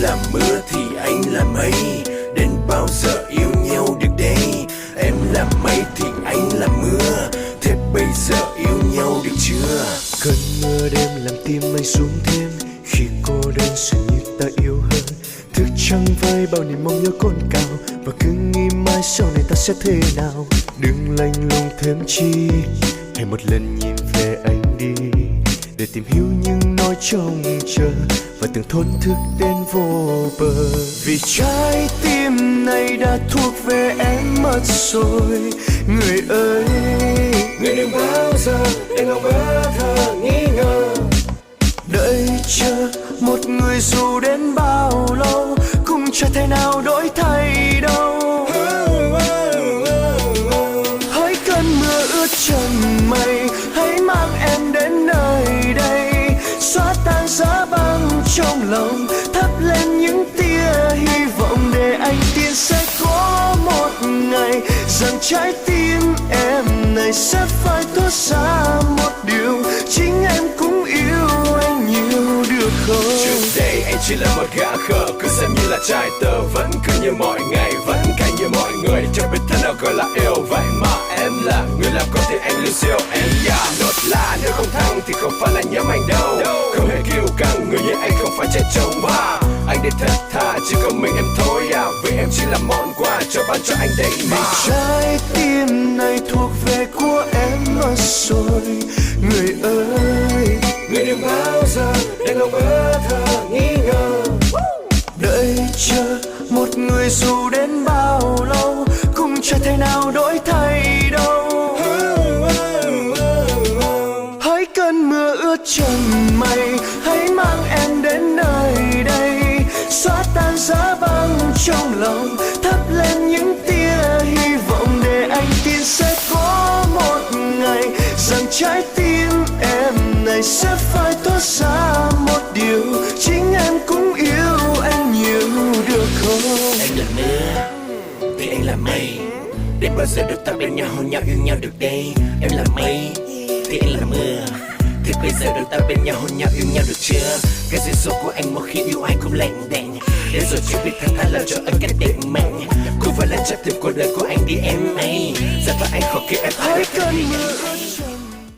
là mưa thì anh là mây, đến bao giờ yêu nhau được đây? Em là mây thì anh là mưa, thế bây giờ yêu nhau được chưa? Cơn mưa đêm làm tim anh xuống thêm, khi cô đơn dường như ta yêu hơn. Thức trắng với bao niềm mong nhớ cồn cào, và cứ nghĩ mãi sau này ta sẽ thế nào. Đừng lạnh lùng thêm chi, hãy một lần nhìn về anh đi, để tìm hiểu những nỗi trông chờ và từng thốn thức đến vô bờ. Vì trái tim này đã thuộc về em mất rồi, người ơi. Người đừng bao giờ để lòng bơ thơ nghi ngờ, đợi chờ một người dù đến bao lâu cũng chẳng thể nào đổi thay đâu. Hỡi cơn mưa ướt chân mây, hãy mang em đến nơi đây, xóa tan giá băng trong lòng, thắp lên những tia hy vọng để anh tin sẽ có một ngày rằng trái tim em này sẽ phải thốt ra một điều, chính em cũng yêu anh nhiều được không? trước đây anh chỉ là một gã khờ, cứ xem như là trai tờ, vẫn cứ như mọi ngày, vẫn cạnh như mọi người, chẳng biết thế nào gọi là yêu. Vậy mà em là người làm con thì anh lưu siêu em. Nốt là nếu không thắng thì không phải là nhóm anh đâu, không hề kiêu căng, người như anh không phải trẻ trâu mà. Anh đến thật thà chỉ có mình em thôi à, vì em chỉ là món quà cho ban cho anh đấy mà. Vì trái tim này thuộc về của em mất rồi, người ơi. Người đừng bao giờ để lòng bơ thơ nghi ngờ, đợi chờ một người dù đến bao lâu cũng chẳng thể nào đổi thay đâu. Hỡi cơn mưa ướt chân mây, hãy mang em đến nơi đây, xóa tan giá băng trong lòng, thắp lên những tia hy vọng để anh tin sẽ có một ngày rằng trái tim em này sẽ phải thốt ra một điều, chính em cũng yêu anh nhiều được không? anh là mưa thì anh là mây, đến bao giờ được ta bên nhau hôn nhau yêu nhau được đây? Em là mây thì anh là mưa, thì bây giờ được ta bên nhau hôn nhau yêu nhau được chưa? Cái duyên số của anh một khi yêu ai cũng lạnh đành, để rồi chỉ biết thẳng thắn làm cho anh cái định mệnh, cũng phải là trái tim cuộc đời của anh đi em ấy. Giờ và anh khó kia em Hỡi cơn mưa